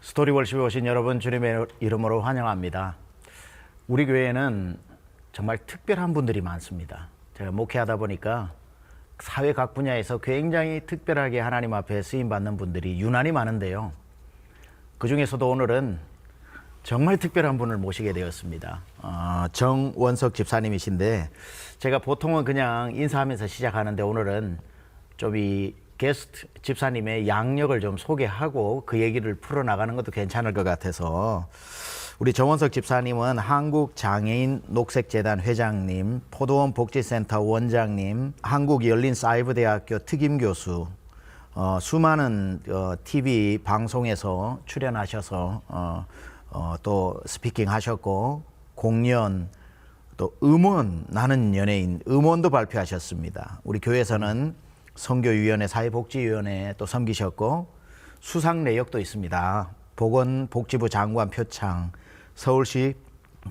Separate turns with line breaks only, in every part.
스토리월십에 오신 여러분 주님의 이름으로 환영합니다. 우리 교회에는 정말 특별한 분들이 많습니다. 제가 목회하다 보니까 사회 각 분야에서 굉장히 특별하게 하나님 앞에 쓰임받는 분들이 유난히 많은데요. 그 중에서도 오늘은 정말 특별한 분을 모시게 되었습니다. 정원석 집사님이신데 제가 보통은 그냥 인사하면서 시작하는데 오늘은 좀 이 게스트 집사님의 양력을 좀 소개하고 그 얘기를 풀어나가는 것도 괜찮을 것 같아서 우리 정원석 집사님은 한국장애인 녹색재단 회장님, 포도원 복지센터 원장님, 한국열린사이버대학교 특임교수, 수많은 TV 방송에서 출연하셔서 또 스피킹 하셨고 공연, 또 음원, 나는 연예인 음원도 발표하셨습니다. 우리 교회에서는 선교위원회, 사회복지위원회에 또 섬기셨고 수상 내역도 있습니다. 보건복지부 장관 표창, 서울시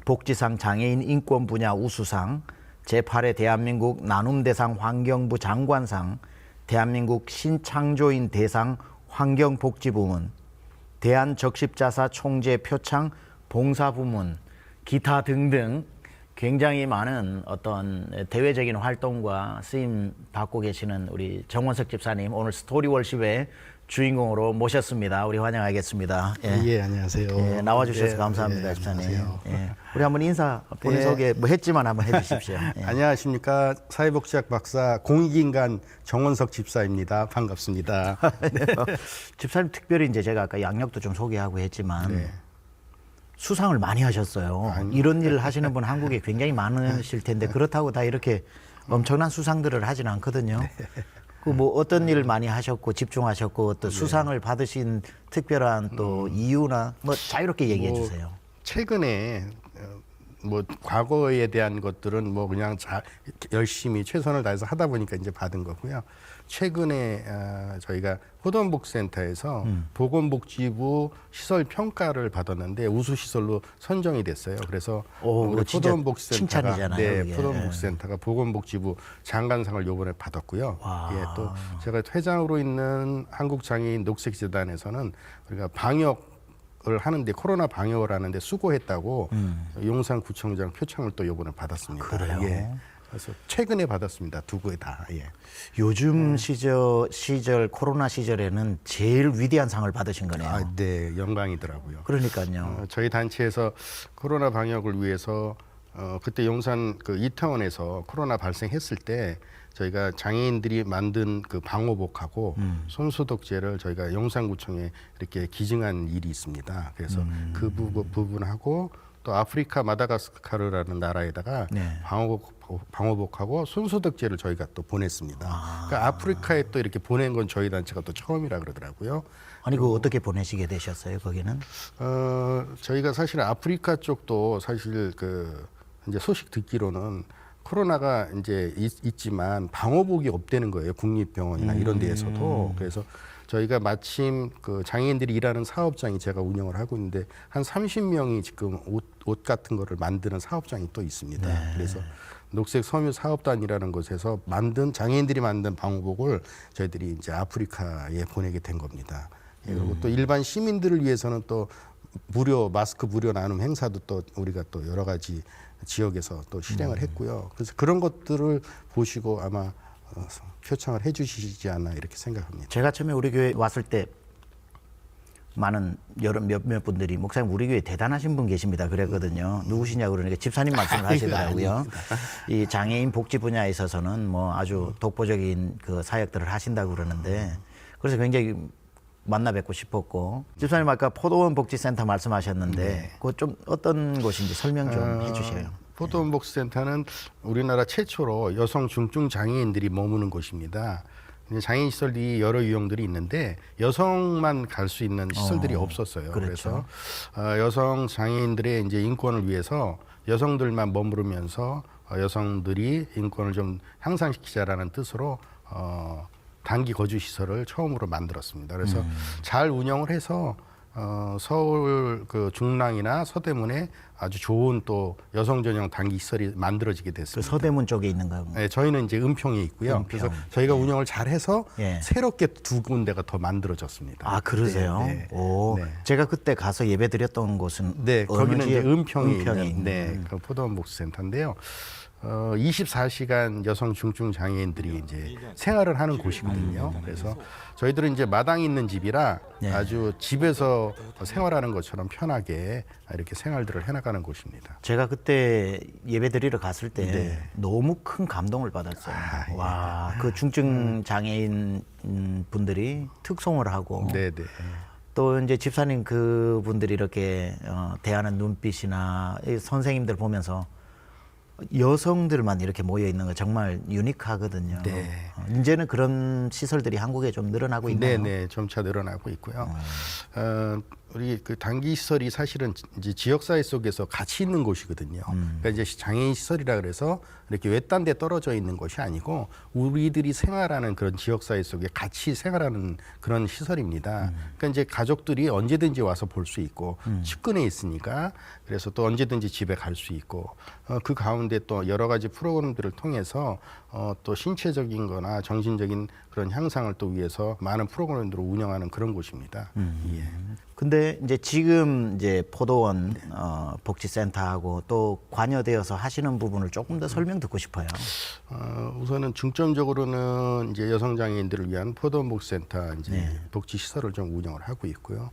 복지상 장애인 인권 분야 우수상, 제8회 대한민국 나눔대상 환경부 장관상, 대한민국 신창조인 대상 환경복지부문, 대한적십자사 총재 표창 봉사부문, 기타 등등 굉장히 많은 어떤 대외적인 활동과 쓰임 받고 계시는 우리 정원석 집사님 오늘 스토리월십의 주인공으로 모셨습니다. 우리 환영하겠습니다.
예, 안녕하세요.
예, 나와주셔서
예,
감사합니다,
예,
집사님.
안녕하세요.
우리 한번 인사 본인 소개 뭐 했지만 한번 해주십시오. 예.
안녕하십니까. 사회복지학 박사 공익인간 정원석 집사입니다. 반갑습니다.
집사님 특별히 이제 제가 아까 양력도 좀 소개하고 했지만
네.
수상을 많이 하셨어요. 이런 일을 하시는 분 한국에 굉장히 많으실 텐데 그렇다고 다 이렇게 엄청난 수상들을 하진 않거든요. 그 뭐 어떤 일을 많이 하셨고 집중하셨고 또 수상을 받으신 특별한 또 이유나 뭐 자유롭게 얘기해 주세요.
최근에 뭐 과거에 대한 것들은 뭐 그냥 열심히 최선을 다해서 하다 보니까 이제 받은 거고요. 최근에 저희가 포도원복지센터에서 보건복지부 시설 평가를 받았는데 우수 시설로 선정이 됐어요. 그래서 우리 포도원복지센터가 포도원복지센터가 보건복지부 장관상을 요번에 받았고요. 예, 또 제가 회장으로 있는 한국장애인 녹색재단에서는 우리가 방역을 하는데 코로나 방역을 하는데 수고했다고 용산구청장 표창을 또 요번에 받았습니다.
그래요?
예. 그래서 최근에 받았습니다. 두 개 다. 예.
요즘 시절 코로나 시절에는 제일 위대한 상을 받으신 거네요.
네, 영광이더라고요.
그러니까요.
저희 단체에서 코로나 방역을 위해서 그때 용산 그 이태원에서 코로나 발생했을 때 저희가 장애인들이 만든 그 방호복하고 손소독제를 저희가 용산구청에 이렇게 기증한 일이 있습니다. 그래서 그 부분하고 또 아프리카 마다가스카르라는 나라에다가 방호복하고 손소독제를 저희가 또 보냈습니다. 그러니까 아프리카에 또 이렇게 보낸 건 저희 단체가 또 처음이라 그러더라고요.
아니 그 어떻게 보내시게 되셨어요 거기는?
저희가 사실 아프리카 쪽도 사실 그 이제 소식 듣기로는 코로나가 이제 있지만 방호복이 없다는 거예요. 국립병원이나 이런 데에서도. 그래서 저희가 마침 그 장애인들이 일하는 사업장이 제가 운영을 하고 있는데 한 30명이 지금 옷 같은 거를 만드는 사업장이 또 있습니다.
네.
그래서 녹색 섬유 사업단이라는 곳에서 장애인들이 만든 방호복을 저희들이 이제 아프리카에 보내게 된 겁니다. 예, 그리고 또 일반 시민들을 위해서는 또 마스크 무료 나눔 행사도 또 우리가 또 여러 가지 지역에서 또 실행을 했고요. 그래서 그런 것들을 보시고 아마 표창을 해주시지 않나 이렇게 생각합니다.
제가 처음에 우리 교회 왔을 때 많은 몇몇 분들이 목사님 우리 교회 대단하신 분 계십니다 그랬거든요. 누구시냐고 그러니까 집사님 말씀을 하시더라고요. 이 장애인 복지 분야에 있어서는 뭐 아주 독보적인 그 사역들을 하신다고 그러는데 그래서 굉장히 만나 뵙고 싶었고 집사님 아까 포도원 복지센터 말씀하셨는데 그거 좀 어떤 곳인지 설명 좀 해주세요.
포도원복지센터는 우리나라 최초로 여성 중증 장애인들이 머무는 곳입니다. 장애인 시설이 여러 유형들이 있는데 여성만 갈 수 있는 시설들이 없었어요.
그렇죠.
그래서 여성 장애인들의 이제 인권을 위해서 여성들만 머무르면서 여성들이 인권을 좀 향상시키자라는 뜻으로 단기 거주 시설을 처음으로 만들었습니다. 그래서 잘 운영을 해서 서울 그 중랑이나 서대문에 아주 좋은 또 여성 전용 단기 시설이 만들어지게
그
됐습니다.
서대문 쪽에 있는가요?
네, 저희는 이제 은평에 있고요.
은평.
그래서 저희가 운영을 잘해서
예.
새롭게 두 군데가 더 만들어졌습니다.
아, 그러세요?
네, 네.
오,
네.
제가 그때 가서 예배 드렸던 곳은
네,
어느
거기는 이제
지역?
은평에
은평에
있는 네, 그 포도원 복지센터인데요. 24시간 여성 중증 장애인들이 이제 생활을 하는 곳이거든요. 그래서 저희들은 이제 마당이 있는 집이라
네.
아주 집에서 생활하는 것처럼 편하게 이렇게 생활들을 해나가는 곳입니다.
제가 그때 예배 드리러 갔을 때
네.
너무 큰 감동을 받았어요.
예.
와, 그 중증 장애인 분들이 특송을 하고
네, 네.
또 이제 집사님 그분들이 이렇게 대하는 눈빛이나 이 선생님들 보면서 여성들만 이렇게 모여 있는 거 정말 유니크하거든요.
네.
이제는 그런 시설들이 한국에 좀 늘어나고 있나요?
네네 점차 늘어나고 있고요. 우리 그 단기 시설이 사실은 이제 지역 사회 속에서 같이 있는 곳이거든요. 그러니까 이제 장애인 시설이라 그래서 이렇게 외딴 데 떨어져 있는 것이 아니고 우리들이 생활하는 그런 지역 사회 속에 같이 생활하는 그런 시설입니다. 그러니까 이제 가족들이 언제든지 와서 볼 수 있고 측근에 있으니까 그래서 또 언제든지 집에 갈 수 있고 그 가운데 또 여러 가지 프로그램들을 통해서 또 신체적인 거나 정신적인 그런 향상을 또 위해서 많은 프로그램들을 운영하는 그런 곳입니다. 예.
근데 이제 지금 이제 포도원 복지센터하고 또 관여되어서 하시는 부분을 조금 더 설명 듣고 싶어요.
우선은 중점적으로는 이제 여성 장애인들을 위한 포도원 복지센터 이제
네.
복지 시설을 좀 운영을 하고 있고요.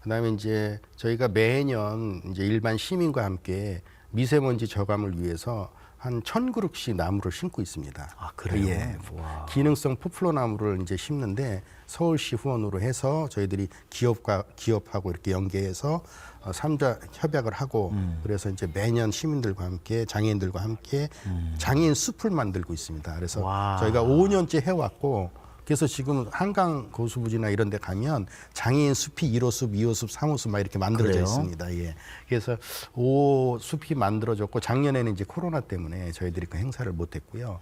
그다음에 이제 저희가 매년 이제 일반 시민과 함께 미세먼지 저감을 위해서 한 1,000그루씩 나무를 심고 있습니다.
아, 그래요?
예.
와.
기능성 포플러 나무를 이제 심는데 서울시 후원으로 해서 저희들이 기업하고 이렇게 연계해서 3자 협약을 하고 그래서 이제 매년 시민들과 함께 장애인들과 함께 장애인 숲을 만들고 있습니다. 그래서
와.
저희가 5년째 해왔고 그래서 지금 한강 고수부지나 이런 데 가면 장애인 숲이 1호숲, 2호숲, 3호숲 막 이렇게 만들어져
그래요?
있습니다. 예. 그래서 5숲이 만들어졌고 작년에는 이제 코로나 때문에 저희들이 그 행사를 못 했고요.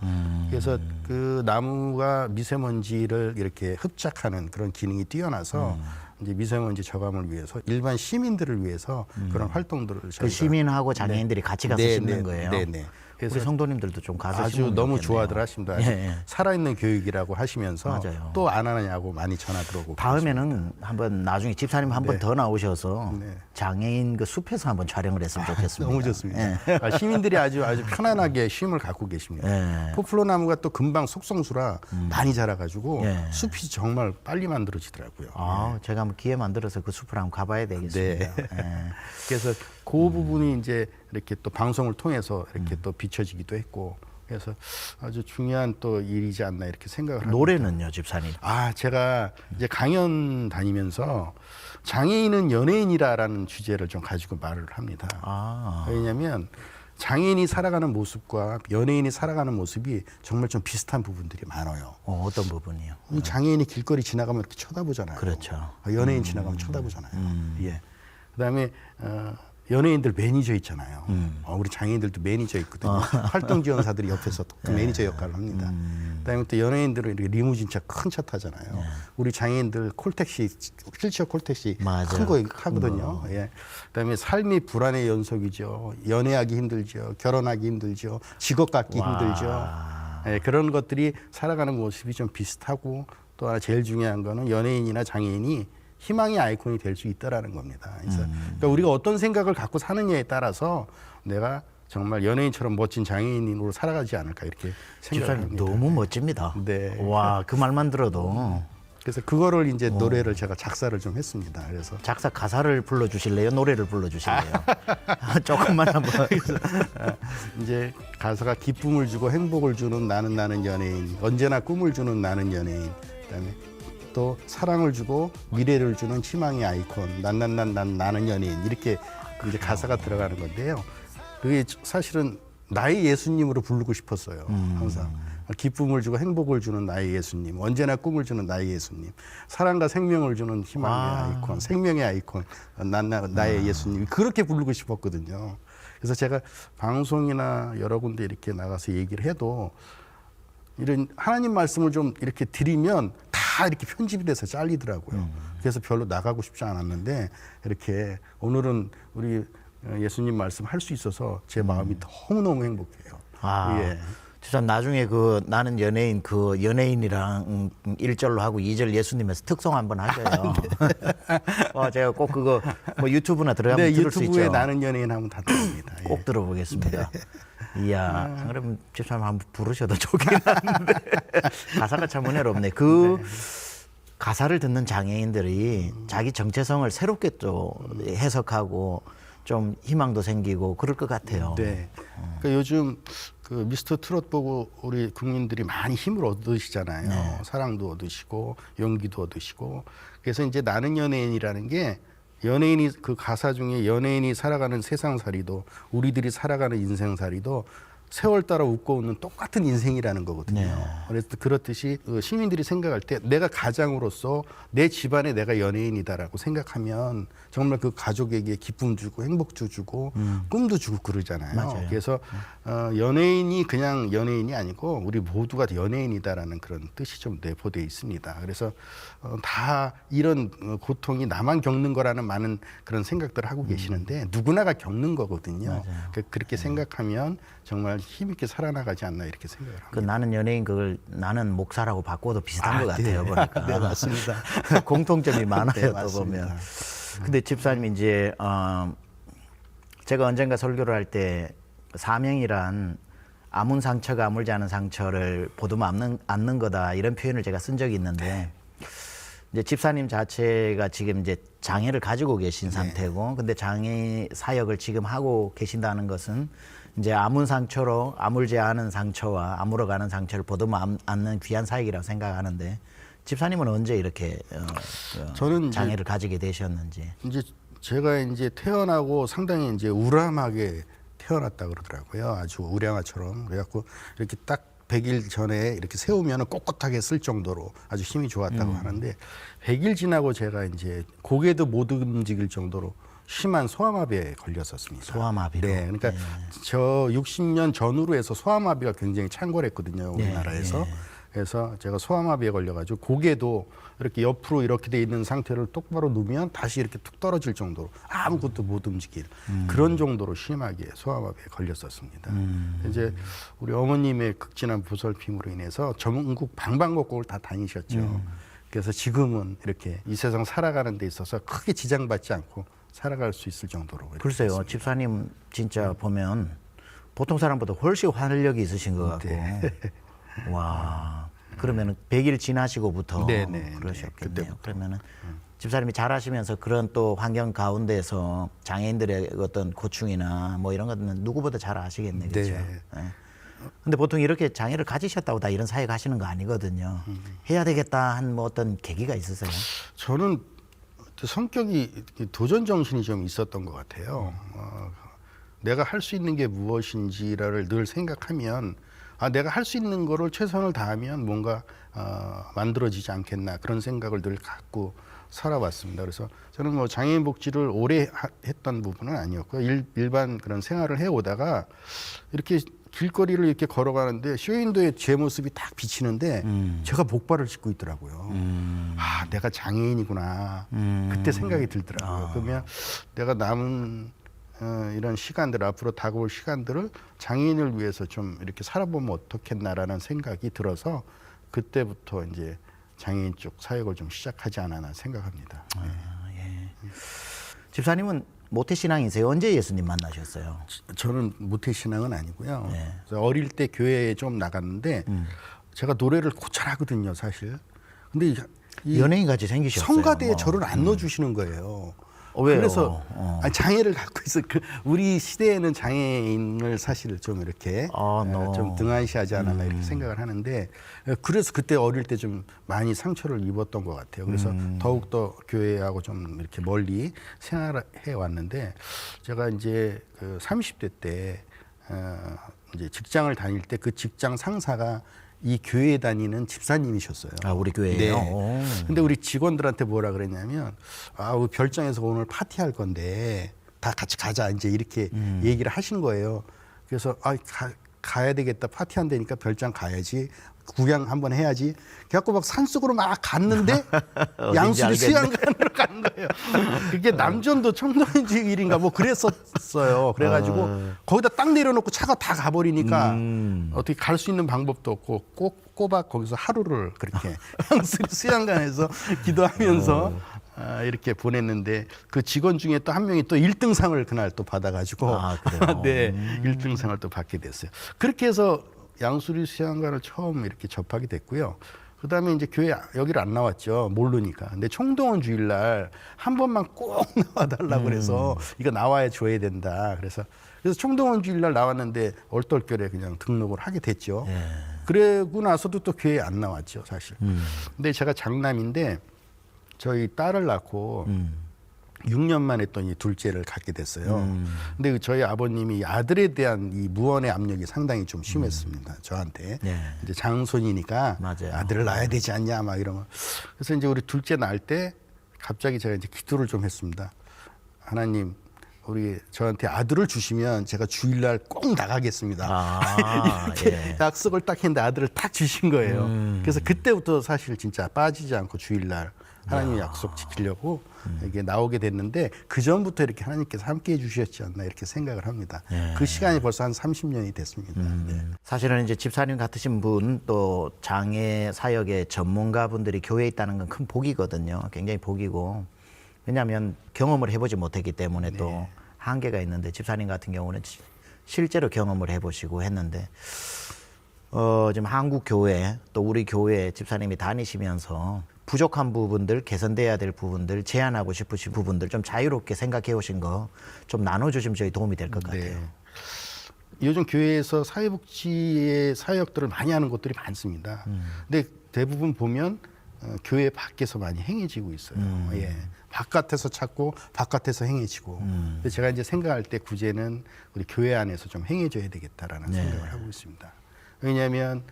그래서 그 나무가 미세먼지를 이렇게 흡착하는 그런 기능이 뛰어나서 이제 미세먼지 저감을 위해서 일반 시민들을 위해서 그런 활동들을
그
저희가
시민하고 장애인들이 같이 가서
네,
심는
네,
거예요.
네, 네.
우리
그래서
성도님들도 좀 가서
아주
심으면
너무
좋겠네요.
좋아들 하십니다. 아주
예, 예.
살아있는 교육이라고 하시면서
맞아요.
또 안 하느냐고 많이 전화 들어오고
다음에는 한번 나중에 집사님 한 번
네.
더 나오셔서
네.
장애인 그 숲에서 한번 촬영을 했으면 좋겠습니다.
너무 좋습니다.
예.
시민들이 아주 편안하게 쉼을 갖고 계십니다.
예.
포플러 나무가 또 금방 속성수라 많이 자라가지고
예.
숲이 정말 빨리 만들어지더라고요.
아, 제가 한번 기회 만들어서 그 숲을 한번 가봐야 되겠습니다.
네.
예.
그래서 그 부분이 이제 이렇게 또 방송을 통해서 이렇게 또 비춰지기도 했고 그래서 아주 중요한 또 일이지 않나 이렇게 생각을 합니다.
노래는요, 집사님?
제가 이제 강연 다니면서 장애인은 연예인이라라는 주제를 좀 가지고 말을 합니다.
아,
왜냐하면 장애인이 살아가는 모습과 연예인이 살아가는 모습이 정말 좀 비슷한 부분들이 많아요.
어떤 부분이요?
이 장애인이 길거리 지나가면 이렇게 쳐다보잖아요.
그렇죠.
연예인 지나가면 쳐다보잖아요. 예. 그다음에 연예인들 매니저 있잖아요. 우리 장애인들도 매니저 있거든요. 활동 지원사들이 옆에서 그 매니저 역할을 합니다. 그다음에 또 연예인들은 이렇게 리무진 차 큰 차 타잖아요. 우리 장애인들 콜택시 휠체어 콜택시
맞아.
큰 거 하거든요. 예. 그다음에 삶이 불안의 연속이죠. 연애하기 힘들죠. 결혼하기 힘들죠. 직업 갖기 힘들죠. 예, 그런 것들이 살아가는 모습이 좀 비슷하고 또 하나 제일 중요한 거는 연예인이나 장애인이 희망의 아이콘이 될 수 있다라는 겁니다. 그래서 그러니까 우리가 어떤 생각을 갖고 사느냐에 따라서 내가 정말 연예인처럼 멋진 장애인으로 살아가지 않을까 이렇게 생각을
집사님
합니다.
너무 멋집니다.
네.
와, 그 말만 들어도
그래서 그거를 이제 노래를 제가 작사를 좀 했습니다. 그래서
작사 가사를 불러주실래요? 노래를 불러주실래요? 조금만 한번.
이제 가사가 기쁨을 주고 행복을 주는 나는 연예인, 언제나 꿈을 주는 나는 연예인, 그다음에 또 사랑을 주고 미래를 주는 희망의 아이콘, 나는 연예인 이렇게 이제 가사가 들어가는 건데요. 그게 사실은 나의 예수님으로 부르고 싶었어요. 항상 기쁨을 주고 행복을 주는 나의 예수님, 언제나 꿈을 주는 나의 예수님, 사랑과 생명을 주는 희망의 아이콘, 생명의 아이콘, 나의 예수님 그렇게 부르고 싶었거든요. 그래서 제가 방송이나 여러 군데 이렇게 나가서 얘기를 해도 이런 하나님 말씀을 좀 이렇게 드리면 다 다 이렇게 편집이 돼서 잘리더라고요. 그래서 별로 나가고 싶지 않았는데 이렇게 오늘은 우리 예수님 말씀 할 수 있어서 제 마음이 너무너무 행복해요. 예.
참 나중에 그 나는 연예인 그 연예인이랑 1절로 하고 2절 예수님에서 특송 한번 하셔요. 제가 꼭 그거 뭐 유튜브나 들어가면
네,
들을 수 있죠.
유튜브에 나는 연예인 하면 다 나옵니다. 예.
꼭 들어보겠습니다. 이야, 그럼 집사님 한번 부르셔도 좋긴 한데 가사가 참 은혜롭네. 그 가사를 듣는 장애인들이 자기 정체성을 새롭게 또 해석하고 좀 희망도 생기고 그럴 것 같아요.
네. 그러니까 요즘 그 미스터 트롯 보고 우리 국민들이 많이 힘을 얻으시잖아요.
네.
사랑도 얻으시고 용기도 얻으시고. 그래서 이제 나는 연예인이라는 게 연예인이 그 가사 중에 연예인이 살아가는 세상살이도 우리들이 살아가는 인생살이도 세월 따라 웃고 웃는 똑같은 인생이라는 거거든요.
네.
그래서 그렇듯이 시민들이 생각할 때 내가 가장으로서 내 집안에 내가 연예인이다라고 생각하면 정말 그 가족에게 기쁨 주고 행복 주고 꿈도 주고 그러잖아요.
맞아요.
그래서 연예인이 그냥 연예인이 아니고 우리 모두가 연예인이다라는 그런 뜻이 좀 내포되어 있습니다. 그래서 다 이런 고통이 나만 겪는 거라는 많은 그런 생각들을 하고 계시는데 누구나가 겪는 거거든요. 그렇게 생각하면 정말 힘있게 살아나가지 않나 이렇게 생각을 합니다.
그 나는 연예인 그걸 나는 목사라고 바꿔도 비슷한 것 같아요.
네.
보니까.
네, 맞습니다.
공통점이 많아요.
네,
또
맞습니다.
보면. 근데 집사님 이제 제가 언젠가 설교를 할 때 사명이란 아문 상처가 아물지 않은 상처를 보듬어 안는 거다 이런 표현을 제가 쓴 적이 있는데 이제 집사님 자체가 지금 이제 장애를 가지고 계신 상태고 근데 장애 사역을 지금 하고 계신다는 것은 이제 아문 상처로 아물지 않은 상처와 아물어가는 상처를 보듬어 안는 귀한 사역이라고 생각하는데 집사님은 언제 이렇게
저는
장애를 가지게 되셨는지.
이제 제가 이제 태어나고 상당히 이제 우람하게 태어났다 그러더라고요. 아주 우량아처럼. 그래갖고 이렇게 딱 100일 전에 이렇게 세우면 꼿꼿하게 쓸 정도로 아주 힘이 좋았다고 하는데 100일 지나고 제가 이제 고개도 못 움직일 정도로 심한 소아마비에 걸렸었습니다.
소아마비로.
네, 그러니까 저 60년 전후로 해서 소아마비가 굉장히 창궐했거든요, 우리나라에서. 그래서 제가 소아마비에 걸려가지고 고개도 이렇게 옆으로 이렇게 돼 있는 상태를 똑바로 누면 다시 이렇게 툭 떨어질 정도로 아무것도 못 움직일 그런 정도로 심하게 소아마비에 걸렸었습니다. 이제 우리 어머님의 극진한 보살핌으로 인해서 전국 방방곡곡을 다 다니셨죠. 그래서 지금은 이렇게 이 세상 살아가는 데 있어서 크게 지장받지 않고 살아갈 수 있을 정도로.
글쎄요,
됐습니다.
집사님 진짜 보면 보통 사람보다 훨씬 활력이 있으신 것 같고. 와, 그러면은 100일 지나시고부터 그러셨겠네요.
그때부터.
그러면은 집사님이 잘하시면서 그런 또 환경 가운데서 장애인들의 어떤 고충이나 뭐 이런 것들은 누구보다 잘 아시겠네요. 그렇죠? 네. 근데 보통 이렇게 장애를 가지셨다고 다 이런 사역 하시는 거 아니거든요. 해야 되겠다 한 뭐 어떤 계기가 있으세요?
저는 성격이 도전 정신이 좀 있었던 것 같아요. 내가 할 수 있는 게 무엇인지를 늘 생각하면 내가 할 수 있는 거를 최선을 다하면 뭔가 만들어지지 않겠나 그런 생각을 늘 갖고 살아왔습니다. 그래서 저는 뭐 장애인 복지를 오래 했던 부분은 아니었고요. 일반 그런 생활을 해오다가 이렇게 길거리를 이렇게 걸어가는데 쇼윈도에 제 모습이 딱 비치는데 제가 목발을 짚고 있더라고요. 내가 장애인이구나. 그때 생각이 들더라고요. 그러면 내가 남은 이런 시간들 앞으로 다가올 시간들을 장애인을 위해서 좀 이렇게 살아보면 어떻겠나라는 생각이 들어서 그때부터 이제 장애인 쪽 사역을 좀 시작하지 않았나 생각합니다.
집사님은 모태신앙이세요? 언제 예수님 만나셨어요?
저는 모태신앙은 아니고요. 그래서 어릴 때 교회에 좀 나갔는데 제가 노래를 고찰하거든요, 사실. 근데 이
연예인 같이 생기셨어요.
성가대에
뭐.
저를 안 넣어주시는 거예요.
왜요?
그래서 장애를 갖고 있어. 우리 시대에는 장애인을 사실 좀 이렇게 좀 등한시하지 않았나 이렇게 생각을 하는데 그래서 그때 어릴 때 좀 많이 상처를 입었던 것 같아요. 그래서 더욱더 교회하고 좀 이렇게 멀리 생활해 왔는데 제가 이제 그 30대 때 이제 직장을 다닐 때 그 직장 상사가 이 교회에 다니는 집사님이셨어요.
우리 교회예요?
네. 근데 우리 직원들한테 뭐라 그랬냐면 우리 별장에서 오늘 파티할 건데 다 같이 가자 이제 이렇게 얘기를 하신 거예요. 그래서 가야 되겠다. 파티 한다니까 별장 가야지. 구경 한번 해야지. 그래갖고 막 산속으로 막 갔는데 양수리 수양관으로 간 거예요. 그게 남전도 청동인지 일인가 뭐 그랬었어요. 그래가지고 거기다 딱 내려놓고 차가 다 가버리니까 어떻게 갈 수 있는 방법도 없고 꼬박 거기서 하루를 그렇게 양수리 수양관에서 기도하면서 이렇게 보냈는데 그 직원 중에 또 한 명이 또 1등상을 그날 또 받아가지고
그래요?
네, 1등상을 또 받게 됐어요. 그렇게 해서 양수리 수양관을 처음 이렇게 접하게 됐고요. 그다음에 이제 교회 여기를 안 나왔죠. 모르니까. 근데 총동원 주일날 한 번만 꼭 나와달라고 그래서 이거 나와야 줘야 된다. 그래서 총동원 주일날 나왔는데 얼떨결에 그냥 등록을 하게 됐죠. 그러고 나서도 또 교회에 안 나왔죠, 사실. 근데 제가 장남인데 저희 딸을 낳고 6년 만에 또 이 둘째를 갖게 됐어요. 근데 그 저희 아버님이 아들에 대한 이 무언의 압력이 상당히 좀 심했습니다. 저한테.
네.
이제 장손이니까
맞아요.
아들을 낳아야 되지 않냐 막 이런 거. 그래서 이제 우리 둘째 낳을 때 갑자기 제가 이제 기도를 좀 했습니다. 하나님, 우리 저한테 아들을 주시면 제가 주일날 꼭 나가겠습니다. 이렇게 약속을 딱 했는데 아들을 딱 주신 거예요. 그래서 그때부터 사실 진짜 빠지지 않고 주일날 하나님의 약속 지키려고 이게 나오게 됐는데 그 전부터 이렇게 하나님께서 함께 해주셨지 않나 이렇게 생각을 합니다. 그 시간이 벌써 한 30년이 됐습니다. 네.
사실은 이제 집사님 같으신 분 또 장애 사역의 전문가분들이 교회에 있다는 건 큰 복이거든요. 굉장히 복이고 왜냐하면 경험을 해보지 못했기 때문에 또 한계가 있는데 집사님 같은 경우는 실제로 경험을 해보시고 했는데 지금 한국 교회 또 우리 교회 집사님이 다니시면서 부족한 부분들, 개선돼야 될 부분들, 제안하고 싶으신 부분들 좀 자유롭게 생각해 오신 거 좀 나눠주시면 저희 도움이 될 것 같아요.
요즘 교회에서 사회복지의 사역들을 많이 하는 곳들이 많습니다. 근데 대부분 보면 교회 밖에서 많이 행해지고 있어요. 예. 바깥에서 찾고 바깥에서 행해지고. 근데 제가 이제 생각할 때 구제는 우리 교회 안에서 좀 행해져야 되겠다라는 생각을 하고 있습니다. 왜냐하면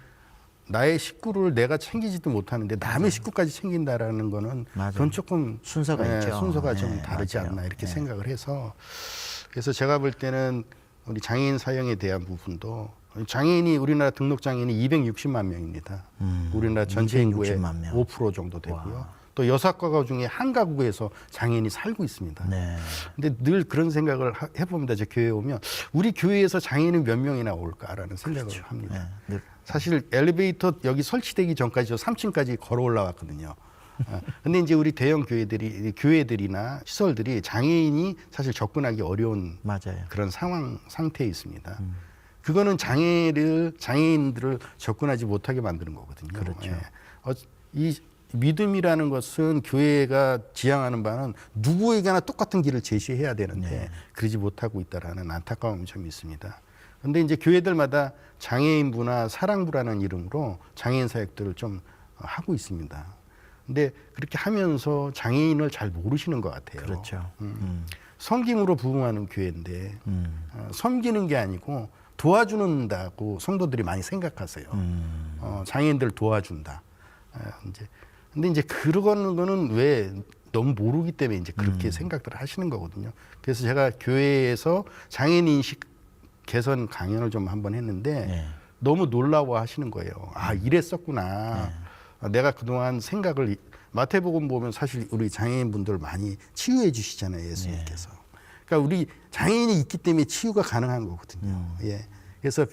나의 식구를 내가 챙기지도 못하는데 남의 식구까지 챙긴다라는 거는 그건 조금
순서가 있죠.
순서가 좀 다르지
맞아요.
않나 이렇게 생각을 해서 그래서 제가 볼 때는 우리 장애인 사용에 대한 부분도 장애인이 우리나라 등록 장애인이 260만 명입니다. 우리나라 전체 인구의
260만 명.
5% 정도 되고요. 또 6가구 중에 한 가구에서 장애인이 살고 있습니다.
네.
근데 늘 그런 생각을 해봅니다. 제 교회에 오면 우리 교회에서 장애인은 몇 명이나 올까라는 생각을 합니다.
네.
사실 엘리베이터 여기 설치되기 전까지 저 3층까지 걸어 올라왔거든요. 근데 이제 우리 대형 교회들이나 시설들이 장애인이 사실 접근하기 어려운
맞아요.
그런 상태에 있습니다. 그거는 장애인들을 접근하지 못하게 만드는 거거든요.
그렇죠.
예. 이 믿음이라는 것은 교회가 지향하는 바는 누구에게나 똑같은 길을 제시해야 되는데 그러지 못하고 있다라는 안타까움이 좀 있습니다. 그런데 이제 교회들마다 장애인부나 사랑부라는 이름으로 장애인 사역들을 좀 하고 있습니다. 근데 그렇게 하면서 장애인을 잘 모르시는 것 같아요.
그렇죠.
섬김으로 부흥하는 교회인데 섬기는 게 아니고 도와준다고 성도들이 많이 생각하세요. 장애인들 도와준다. 근데 이제 그러는 거는 왜 너무 모르기 때문에 이제 그렇게 생각들을 하시는 거거든요. 그래서 제가 교회에서 장애인 인식 개선 강연을 좀 한번 했는데 너무 놀라워 하시는 거예요. 아, 이랬었구나. 내가 그동안 생각을 마태복음 보면 사실 우리 장애인분들 많이 치유해 주시잖아요, 예수님께서. 그러니까 우리 장애인이 있기 때문에 치유가 가능한 거거든요. 예. 그래서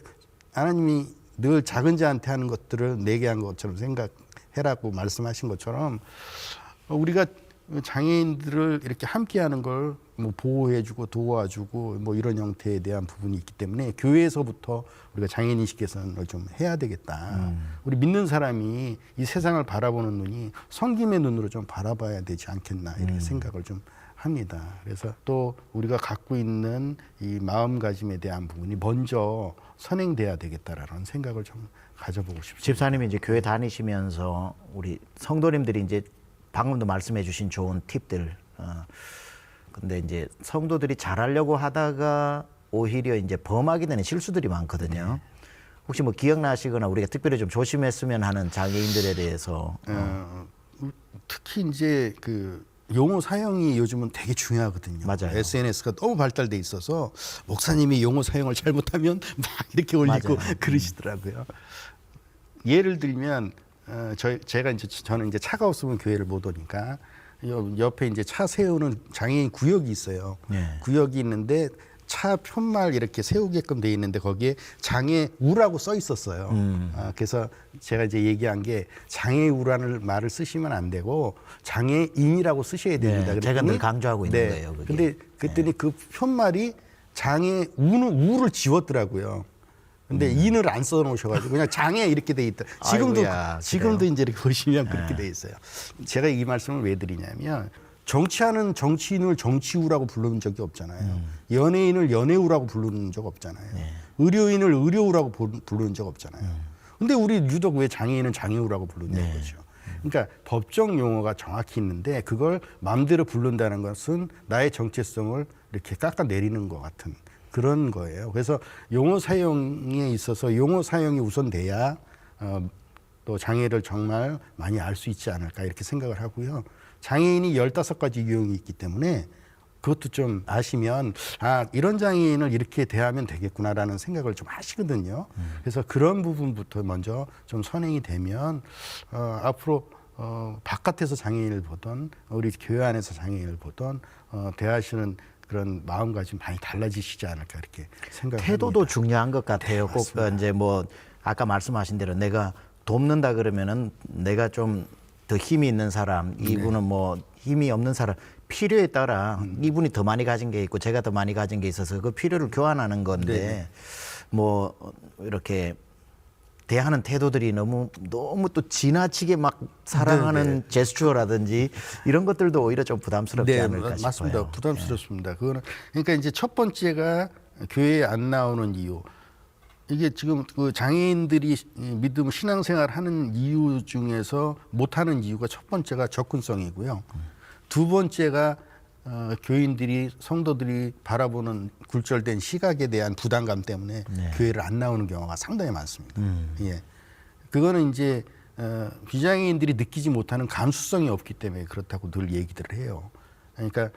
하나님이 늘 작은 자한테 하는 것들을 내게 한 것처럼 생각해라고 말씀하신 것처럼 우리가 장애인들을 이렇게 함께하는 걸 뭐 보호해주고 도와주고 뭐 이런 형태에 대한 부분이 있기 때문에 교회에서부터 우리가 장애인 인식 개선을 좀 해야 되겠다. 우리 믿는 사람이 이 세상을 바라보는 눈이 섬김의 눈으로 좀 바라봐야 되지 않겠나 이렇게 생각을 좀 합니다. 그래서 또 우리가 갖고 있는 이 마음가짐에 대한 부분이 먼저 선행돼야 되겠다라는 생각을 좀 가져보고 싶습니다.
집사님이 이제 교회 다니시면서 우리 성도님들이 이제 방금도 말씀해 주신 좋은 팁들 근데 이제 성도들이 잘하려고 하다가 오히려 이제 범하게 되는 실수들이 많거든요. 혹시 뭐 기억나시거나 우리가 특별히 좀 조심했으면 하는 장애인들에 대해서
특히 이제 그 용어 사용이 요즘은 되게 중요하거든요.
맞아요.
SNS가 너무 발달돼 있어서 목사님이 용어 사용을 잘못하면 막 이렇게 올리고
맞아요.
그러시더라고요. 예를 들면 저는 이제 차가 없으면 교회를 못 오니까 옆에 이제 차 세우는 장애인 구역이 있어요.
네.
구역이 있는데 차 편말 이렇게 세우게끔 돼 있는데 거기에 장애우라고 써 있었어요. 그래서 제가 이제 얘기한 게 장애우라는 말을 쓰시면 안 되고 장애인이라고 쓰셔야 됩니다.
네, 제가
그랬더니
늘 강조하고 있는 거예요, 그게.
근데 그랬더니 그 편말이 우를 지웠더라고요. 근데 인을 안 써놓으셔가지고 그냥 장애 이렇게 돼 있다.
아이고야,
지금도 이제 이렇게 보시면 그렇게
네.
돼 있어요. 제가 이 말씀을 왜 드리냐면 정치하는 정치인을 정치우라고 부르는 적이 없잖아요. 연예인을 연예우라고 부르는 적 없잖아요. 의료인을 의료우라고 부르는 적 없잖아요. 근데 우리 유독 왜 장애인은 장애우라고 부르는 거죠. 그러니까 법정 용어가 정확히 있는데 그걸 마음대로 부른다는 것은 나의 정체성을 이렇게 깎아내리는 것 같은 그런 거예요. 그래서 용어 사용에 있어서 용어 사용이 우선돼야 또 장애를 정말 많이 알 수 있지 않을까 이렇게 생각을 하고요. 장애인이 15가지 유형이 있기 때문에 그것도 좀 아시면 이런 장애인을 이렇게 대하면 되겠구나라는 생각을 좀 하시거든요. 그래서 그런 부분부터 먼저 좀 선행이 되면 앞으로 바깥에서 장애인을 보던 우리 교회 안에서 장애인을 보던 대하시는 그런 마음가짐 많이 달라지시지 않을까 이렇게 생각합니다.
태도도 중요한 것 같아요. 꼭 이제 뭐 아까 말씀하신 대로 내가 돕는다 그러면은 내가 좀 더 힘이 있는 사람, 이분은 뭐 힘이 없는 사람 필요에 따라 이분이 더 많이 가진 게 있고 제가 더 많이 가진 게 있어서 그 필요를 교환하는 건데
네.
뭐 이렇게 대하는 태도들이 너무 또 지나치게 막 사랑하는 제스처라든지 이런 것들도 오히려 좀 부담스럽지 않을까 싶어요.
맞습니다. 부담스럽습니다. 그거는 그러니까 이제 첫 번째가 교회에 안 나오는 이유. 이게 지금 그 장애인들이 믿음 신앙생활 하는 이유 중에서 못하는 이유가 첫 번째가 접근성이고요. 두 번째가 교인들이 성도들이 바라보는 굴절된 시각에 대한 부담감 때문에 교회를 안 나오는 경우가 상당히 많습니다. 예, 그거는 이제 비장애인들이 느끼지 못하는 감수성이 없기 때문에 그렇다고 늘 얘기들을 해요. 그러니까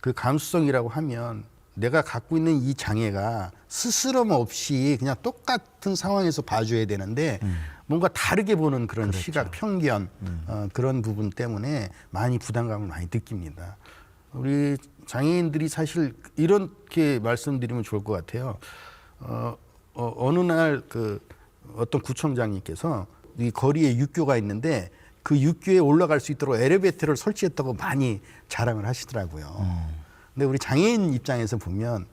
그 감수성이라고 하면 내가 갖고 있는 이 장애가 스스럼 없이 그냥 똑같은 상황에서 봐줘야 되는데 뭔가 다르게 보는 그런 시각, 편견 그런 부분 때문에 많이 부담감을 많이 느낍니다. 우리 장애인들이 사실 이렇게 말씀드리면 좋을 것 같아요. 어느 날 그 어떤 구청장님께서 이 거리에 육교가 있는데 그 육교에 올라갈 수 있도록 엘리베이터를 설치했다고 많이 자랑을 하시더라고요. 근데 우리 장애인 입장에서 보면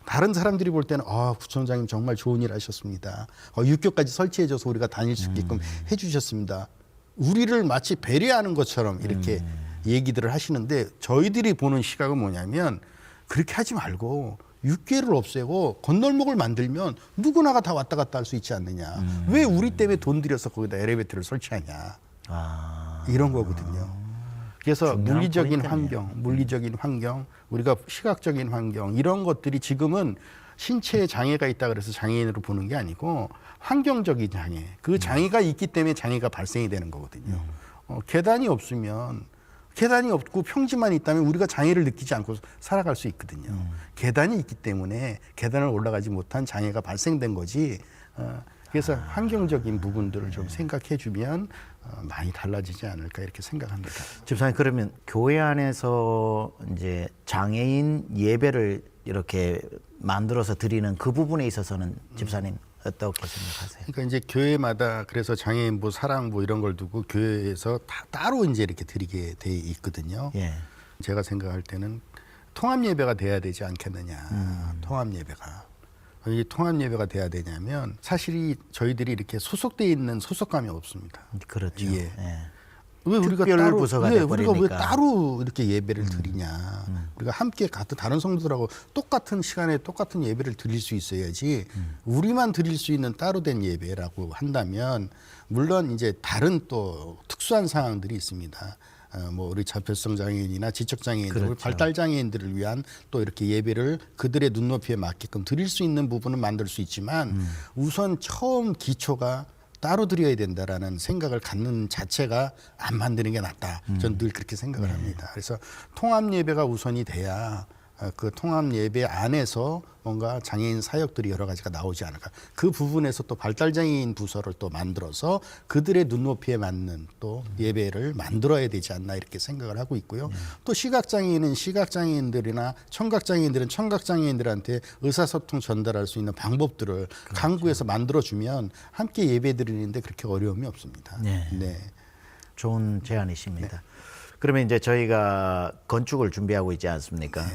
다른 사람들이 볼 때는 구청장님 정말 좋은 일 하셨습니다. 육교까지 설치해줘서 우리가 다닐 수 있게끔 해주셨습니다. 우리를 마치 배려하는 것처럼 이렇게 얘기들을 하시는데 저희들이 보는 시각은 뭐냐면 그렇게 하지 말고 육교를 없애고 건널목을 만들면 누구나가 다 왔다 갔다 할 수 있지 않느냐. 왜 우리 때문에 돈 들여서 거기다 엘리베이터를 설치하냐. 이런 거거든요. 그래서 물리적인 환경, 우리가 시각적인 환경 이런 것들이 지금은 신체에 장애가 있다 그래서 장애인으로 보는 게 아니고 환경적인 장애, 그 장애가 있기 때문에 장애가 발생이 되는 거거든요. 계단이 없고 평지만 있다면 우리가 장애를 느끼지 않고 살아갈 수 있거든요. 계단이 있기 때문에 계단을 올라가지 못한 장애가 발생된 거지. 그래서 환경적인 부분들을 좀 생각해 주면 많이 달라지지 않을까 이렇게 생각합니다.
집사님 그러면 교회 안에서 이제 장애인 예배를 이렇게 만들어서 드리는 그 부분에 있어서는 집사님 어떻게 생각하세요?
그러니까 이제 교회마다 그래서 장애인 사랑 이런 걸 두고 교회에서 다 따로 이제 이렇게 드리게 돼 있거든요.
예.
제가 생각할 때는 통합 예배가 돼야 되지 않겠느냐. 통합 예배가. 이 통합 예배가 돼야 되냐면 사실 저희들이 이렇게 소속돼 있는 소속감이 없습니다.
그렇죠.
예.
예.
왜 우리가
특별
따로
부서가
우리가 왜
돼버리니까.
따로 이렇게 예배를 드리냐? 우리가 함께 같은 다른 성도들하고 똑같은 시간에 똑같은 예배를 드릴 수 있어야지. 우리만 드릴 수 있는 따로 된 예배라고 한다면 물론 이제 다른 또 특수한 상황들이 있습니다. 우리 자폐성 장애인이나 지적 장애인들,
그렇죠.
발달 장애인들을 위한 또 이렇게 예배를 그들의 눈높이에 맞게끔 드릴 수 있는 부분은 만들 수 있지만 우선 처음 기초가 따로 드려야 된다라는 생각을 갖는 자체가 안 만드는 게 낫다. 저는 늘 그렇게 생각을 합니다. 그래서 통합 예배가 우선이 돼야 그 통합 예배 안에서 뭔가 장애인 사역들이 여러 가지가 나오지 않을까. 그 부분에서 또 발달장애인 부서를 또 만들어서 그들의 눈높이에 맞는 또 예배를 만들어야 되지 않나 이렇게 생각을 하고 있고요. 또 시각장애인은 시각장애인들이나 청각장애인들은 청각장애인들한테 의사소통 전달할 수 있는 방법들을 강구해서 만들어주면 함께 예배 드리는데 그렇게 어려움이 없습니다.
네. 좋은 제안이십니다. 그러면 이제 저희가 건축을 준비하고 있지 않습니까?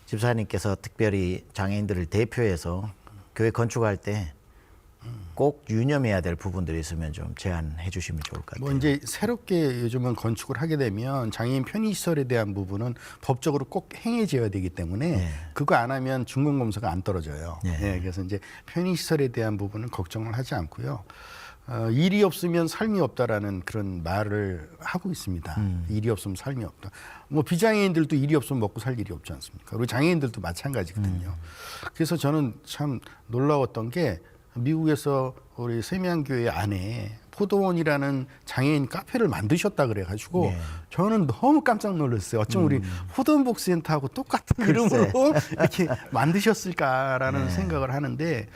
집사님께서 특별히 장애인들을 대표해서 교회 건축할 때 꼭 유념해야 될 부분들이 있으면 좀 제안해 주시면 좋을 것 같아요.
뭐 이제 새롭게 요즘은 건축을 하게 되면 장애인 편의시설에 대한 부분은 법적으로 꼭 행해져야 되기 때문에 그거 안 하면 중간검사가 안 떨어져요. 그래서 이제 편의시설에 대한 부분은 걱정을 하지 않고요. 일이 없으면 삶이 없다라는 그런 말을 하고 있습니다. 일이 없으면 삶이 없다. 뭐 비장애인들도 일이 없으면 먹고 살 일이 없지 않습니까? 우리 장애인들도 마찬가지거든요. 그래서 저는 참 놀라웠던 게 미국에서 우리 세미안교회 안에 포도원이라는 장애인 카페를 만드셨다 그래가지고 저는 너무 깜짝 놀랐어요. 어쩜 우리 포도원복지센터하고 똑같은 이름으로 이렇게 만드셨을까라는 생각을 하는데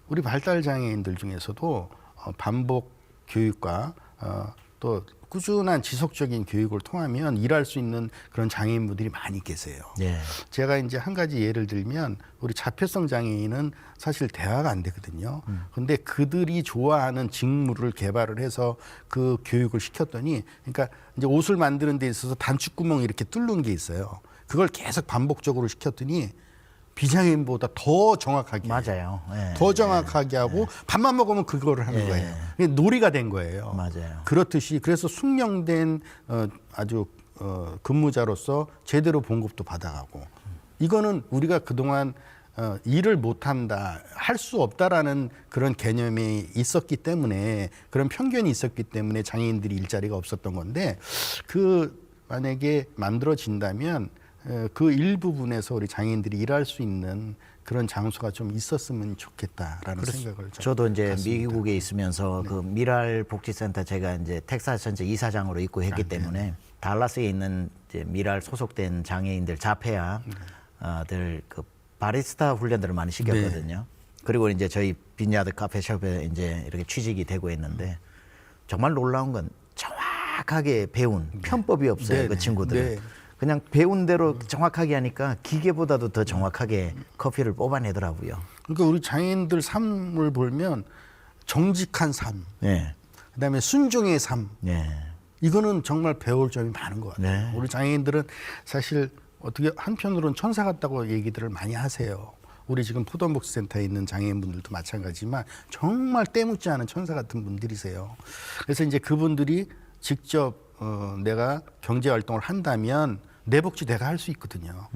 우리 발달장애인들 중에서도 반복 교육과 또 꾸준한 지속적인 교육을 통하면 일할 수 있는 그런 장애인분들이 많이 계세요. 제가 이제 한 가지 예를 들면 우리 자폐성 장애인은 사실 대화가 안 되거든요. 근데 그들이 좋아하는 직무를 개발을 해서 그 교육을 시켰더니 그러니까 이제 옷을 만드는 데 있어서 단추구멍 이렇게 뚫는 게 있어요. 그걸 계속 반복적으로 시켰더니 비장애인보다 더 정확하게
맞아요.
더 정확하게 하고 밥만 먹으면 그거를 하는 거예요. 놀이가 된 거예요.
맞아요.
그렇듯이 그래서 숙련된 아주 근무자로서 제대로 봉급도 받아가고 이거는 우리가 그동안 일을 못한다, 할 수 없다라는 그런 개념이 있었기 때문에 그런 편견이 있었기 때문에 장애인들이 일자리가 없었던 건데 만약에 만들어진다면 그 일부분에서 우리 장애인들이 일할 수 있는 그런 장소가 좀 있었으면 좋겠다라는 생각을
저도 이제
갖습니다.
미국에 있으면서 그 미랄 복지센터 제가 이제 텍사스 전체 이사장으로 있고 했기 때문에 달라스에 있는 이제 미랄 소속된 장애인들 자폐아들 그 바리스타 훈련들을 많이 시켰거든요. 그리고 이제 저희 빈야드 카페숍에 이제 이렇게 취직이 되고 있는데 정말 놀라운 건 정확하게 배운 편법이 없어요. 그 친구들은. 그냥 배운 대로 정확하게 하니까 기계보다도 더 정확하게 커피를 뽑아내더라고요.
그러니까 우리 장애인들 삶을 보면 정직한 삶, 그다음에 순종의 삶, 이거는 정말 배울 점이 많은 것 같아요. 우리 장애인들은 사실 어떻게 한편으로는 천사 같다고 얘기들을 많이 하세요. 우리 지금 포도원복지센터에 있는 장애인분들도 마찬가지지만 정말 때묻지 않은 천사 같은 분들이세요. 그래서 이제 그분들이 직접 내가 경제활동을 한다면 내 복지 내가 할 수 있거든요.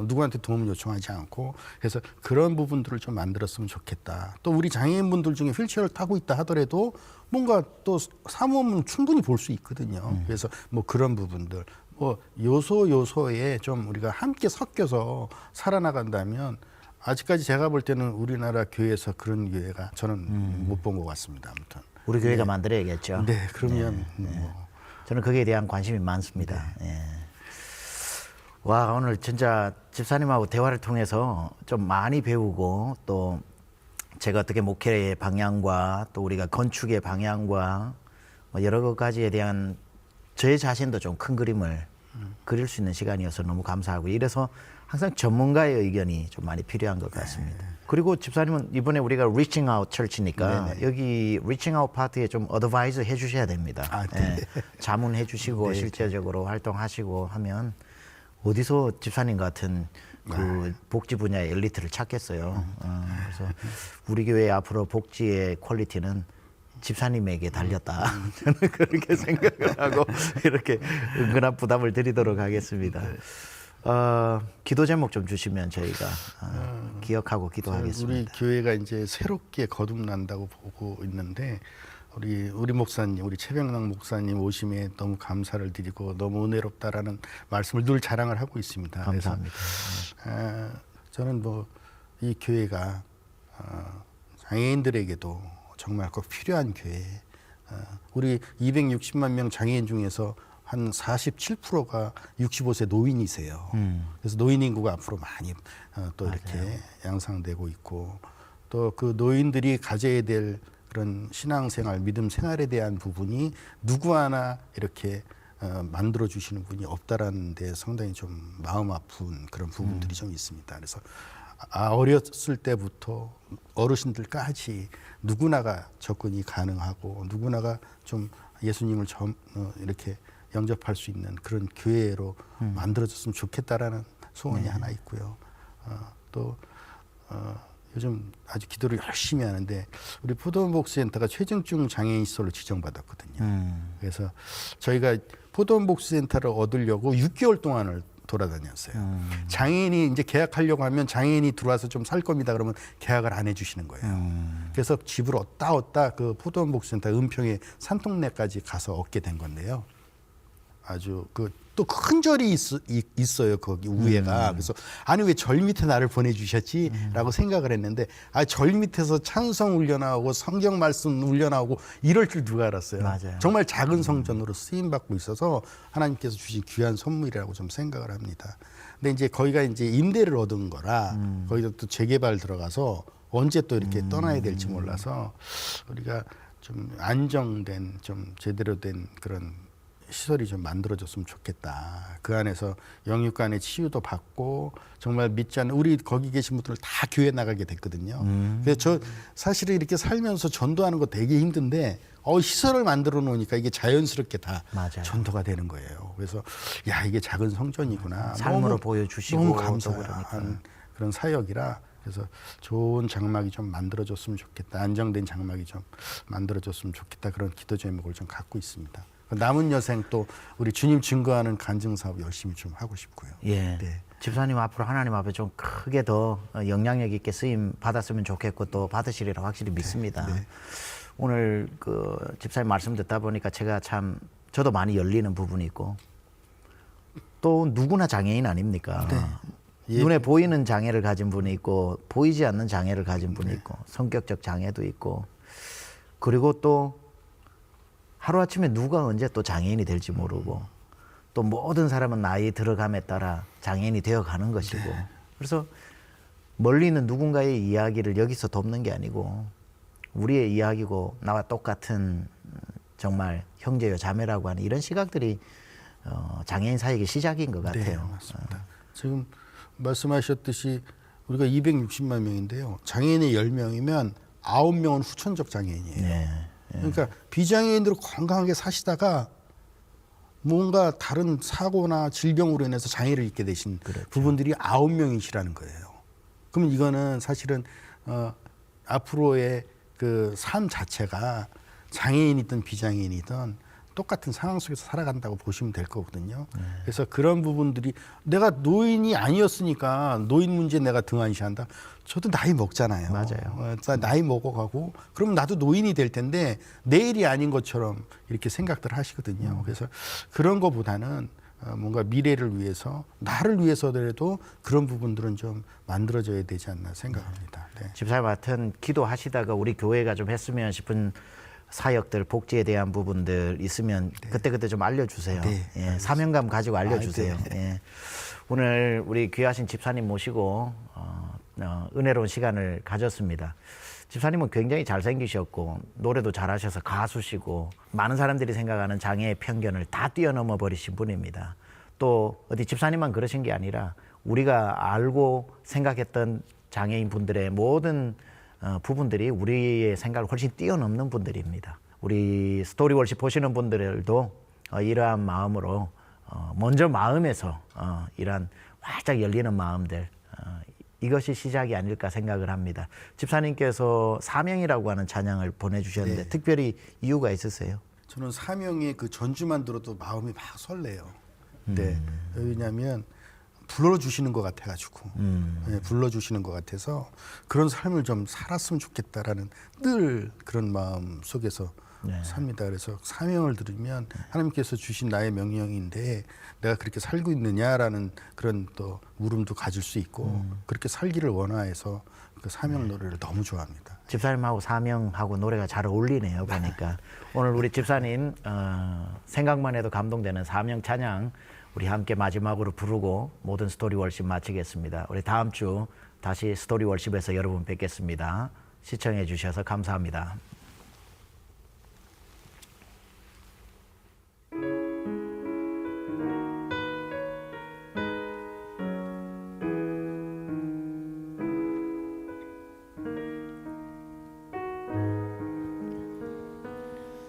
누구한테 도움을 요청하지 않고. 그래서 그런 부분들을 좀 만들었으면 좋겠다. 또 우리 장애인분들 중에 휠체어를 타고 있다 하더라도 뭔가 또 사모험은 충분히 볼 수 있거든요. 그래서 뭐 그런 부분들 뭐 요소에 좀 우리가 함께 섞여서 살아나간다면 아직까지 제가 볼 때는 우리나라 교회에서 그런 교회가 저는 못 본 것 같습니다. 아무튼
우리 교회가 만들어야겠죠.
네, 그러면
저는 거기에 대한 관심이 많습니다. 와, 오늘 진짜 집사님하고 대화를 통해서 좀 많이 배우고 또 제가 어떻게 목회의 방향과 또 우리가 건축의 방향과 뭐 여러 가지에 대한 제 자신도 좀 큰 그림을 그릴 수 있는 시간이어서 너무 감사하고 이래서 항상 전문가의 의견이 좀 많이 필요한 것 같습니다. 그리고 집사님은 이번에 우리가 Reaching Out Church니까 여기 Reaching Out 파트에 좀 어드바이즈 해주셔야 됩니다. 자문해 주시고 실제적으로 활동하시고 하면 어디서 집사님 같은 그 복지 분야의 엘리트를 찾겠어요. 그래서 우리 교회 앞으로 복지의 퀄리티는 집사님에게 달렸다. 저는 그렇게 생각을 하고 이렇게 은근한 부담을 드리도록 하겠습니다. 기도 제목 좀 주시면 저희가 기억하고 기도하겠습니다.
우리 교회가 이제 새롭게 거듭난다고 보고 있는데 우리 목사님, 우리 최병락 목사님 오심에 너무 감사를 드리고 너무 은혜롭다라는 말씀을 늘 자랑을 하고 있습니다.
감사합니다.
저는 뭐 이 교회가 장애인들에게도 정말 꼭 필요한 교회. 우리 260만 명 장애인 중에서 한 47%가 65세 노인이세요. 그래서 노인 인구가 앞으로 많이 또 이렇게 양상되고 있고, 또 그 노인들이 가져야 될 그런 신앙생활, 믿음 생활에 대한 부분이 누구 하나 이렇게 만들어 주시는 분이 없다라는 데 상당히 좀 마음 아픈 그런 부분들이 좀 있습니다. 그래서 어렸을 때부터 어르신들까지 누구나가 접근이 가능하고 누구나가 좀 예수님을 이렇게 영접할 수 있는 그런 교회로 만들어졌으면 좋겠다라는 소원이 하나 있고요. 또 요즘 아주 기도를 열심히 하는데 우리 포도원복지센터가 최중증 장애인 시설로 지정받았거든요. 그래서 저희가 포도원복지센터를 얻으려고 6개월 동안을 돌아다녔어요. 장애인이 이제 계약하려고 하면 장애인이 들어와서 좀 살 겁니다. 그러면 계약을 안 해주시는 거예요. 그래서 집을 얻다 그 포도원복지센터 은평의 산동네까지 가서 얻게 된 건데요. 아주 그 또 큰 절이 있어요 거기 위에가. 그래서 아니 왜 절 밑에 나를 보내주셨지라고 생각을 했는데 절 밑에서 찬송 울려나오고 성경 말씀 울려나오고 이럴 줄 누가 알았어요.
맞아요.
정말 작은 성전으로 쓰임 받고 있어서 하나님께서 주신 귀한 선물이라고 좀 생각을 합니다. 근데 이제 거기가 이제 임대를 얻은 거라 거기다 또 재개발 들어가서 언제 또 이렇게 떠나야 될지 몰라서 우리가 좀 안정된 좀 제대로 된 그런 시설이 좀 만들어졌으면 좋겠다. 그 안에서 영육간의 치유도 받고 정말 믿지 않는 우리 거기 계신 분들 다 교회 나가게 됐거든요. 그래서 저 사실은 이렇게 살면서 전도하는 거 되게 힘든데 시설을 만들어 놓으니까 이게 자연스럽게 다
맞아요.
전도가 되는 거예요. 그래서 야 이게 작은 성전이구나.
삶으로 보여주시고
너무
또
감사한 그런 사역이라 그래서 좋은 장막이 좀 만들어졌으면 좋겠다. 안정된 장막이 좀 만들어졌으면 좋겠다. 그런 기도 제목을 좀 갖고 있습니다. 남은 여생 또 우리 주님 증거하는 간증 사업 열심히 좀 하고 싶고요.
예.
네.
집사님 앞으로 하나님 앞에 좀 크게 더 영향력 있게 쓰임 받았으면 좋겠고 또 받으시리라 확실히 믿습니다.
네.
오늘 그 집사님 말씀 듣다 보니까 제가 참 저도 많이 열리는 부분이 있고 또 누구나 장애인 아닙니까?
네. 예.
눈에 보이는 장애를 가진 분이 있고 보이지 않는 장애를 가진 분이 있고 성격적 장애도 있고 그리고 또 하루아침에 누가 언제 또 장애인이 될지 모르고 또 모든 사람은 나이 들어감에 따라 장애인이 되어가는 것이고 그래서 멀리 있는 누군가의 이야기를 여기서 돕는 게 아니고 우리의 이야기고 나와 똑같은 정말 형제요 자매라고 하는 이런 시각들이 장애인 사역의 시작인 것 같아요.
네, 맞습니다. 지금 말씀하셨듯이 우리가 260만 명인데요. 장애인이 10명이면 9명은 후천적 장애인이에요.
네.
그러니까 비장애인으로 건강하게 사시다가 뭔가 다른 사고나 질병으로 인해서 장애를 입게 되신 부분들이 9명이시라는 거예요. 그러면 이거는 사실은 앞으로의 그 삶 자체가 장애인이든 비장애인이든 똑같은 상황 속에서 살아간다고 보시면 될 거거든요. 그래서 그런 부분들이 내가 노인이 아니었으니까 노인 문제 내가 등한시한다. 저도 나이 먹잖아요.
맞아요.
나이 먹어가고 그럼 나도 노인이 될 텐데 내일이 아닌 것처럼 이렇게 생각들 하시거든요. 그래서 그런 거보다는 뭔가 미래를 위해서 나를 위해서라도 그런 부분들은 좀 만들어져야 되지 않나 생각합니다. 네.
집사님 같은 기도하시다가 우리 교회가 좀 했으면 싶은 사역들, 복지에 대한 부분들 있으면 그때그때 좀 알려주세요.
네,
예, 사명감 가지고 알려주세요.
네.
예. 오늘 우리 귀하신 집사님 모시고 은혜로운 시간을 가졌습니다. 집사님은 굉장히 잘생기셨고 노래도 잘하셔서 가수시고 많은 사람들이 생각하는 장애의 편견을 다 뛰어넘어 버리신 분입니다. 또 어디 집사님만 그러신 게 아니라 우리가 알고 생각했던 장애인 분들의 모든 부분들이 우리의 생각을 훨씬 뛰어넘는 분들입니다. 우리 스토리월십 보시는 분들도 이러한 마음으로 먼저 마음에서 이러한 활짝 열리는 마음들 이것이 시작이 아닐까 생각을 합니다. 집사님께서 사명이라고 하는 찬양을 보내주셨는데
네.
특별히 이유가 있으세요?
저는 사명의 그 전주만 들어도 마음이 막 설레요. 네. 왜냐하면 불러주시는 것 같아가지고 네, 불러주시는 것 같아서 그런 삶을 좀 살았으면 좋겠다라는 늘 그런 마음 속에서 삽니다. 그래서 사명을 들으면 하나님께서 주신 나의 명령인데 내가 그렇게 살고 있느냐라는 그런 또 물음도 가질 수 있고 그렇게 살기를 원하여서 그 사명 노래를 너무 좋아합니다.
집사님하고 사명하고 노래가 잘 어울리네요, 보니까. 오늘 우리 집사님 생각만 해도 감동되는 사명 찬양 우리 함께 마지막으로 부르고 모든 스토리 월십 마치겠습니다. 우리 다음 주 다시 스토리 월십에서 여러분 뵙겠습니다. 시청해 주셔서 감사합니다.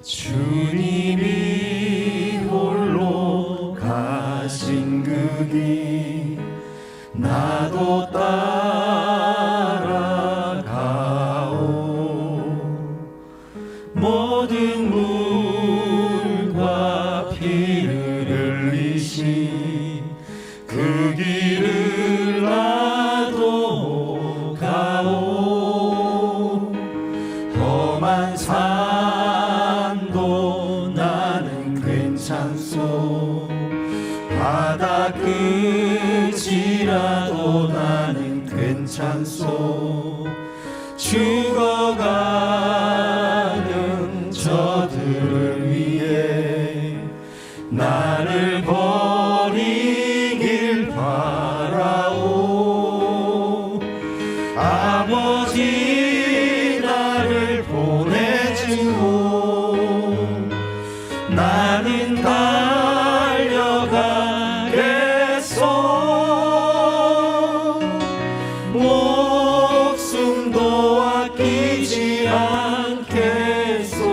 주님이 홀로 가신 그 길 나도 따라가오 모든 물과 피를 흘리신 그 길을 나도 가오 험한 산도 나는 괜찮소 바다 끝이라도 나는 괜찮소 죽어가는 저들을 위해 나를 버리길 바라오 아버지 나를 보내주오 나는 달려가겠소 목숨도 아끼지 않겠소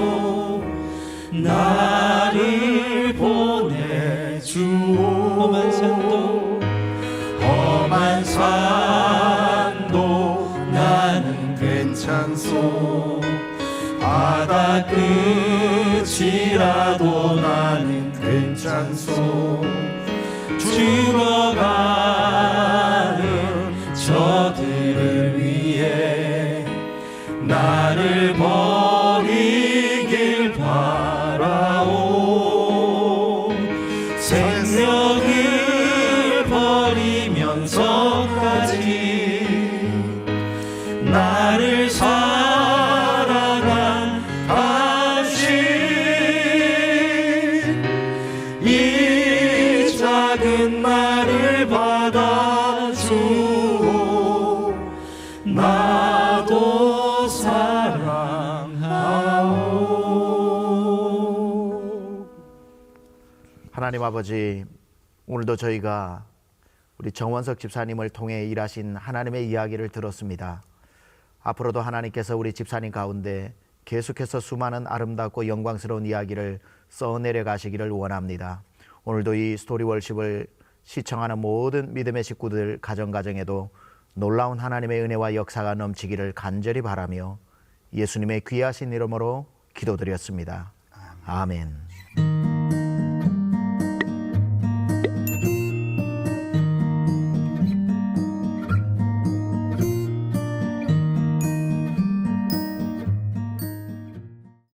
나를 보내주오 험한 산도 나는 괜찮소 바다 끝이라도 나는 괜찮소 죽어가는 저들을 위해 나를 버리길 바라오 생명을 버리면서까지 나를 사랑한 당신 이 작은 나를 받아주오 나도 사랑하오
하나님 아버지, 오늘도 저희가 우리 정원석 집사님을 통해 일하신 하나님의 이야기를 들었습니다. 앞으로도 하나님께서 우리 집사님 가운데 계속해서 수많은 아름답고 영광스러운 이야기를 써내려 가시기를 원합니다. 오늘도 이 스토리 월십을 시청하는 모든 믿음의 식구들 가정가정에도 놀라운 하나님의 은혜와 역사가 넘치기를 간절히 바라며 예수님의 귀하신 이름으로 기도드렸습니다. 아멘.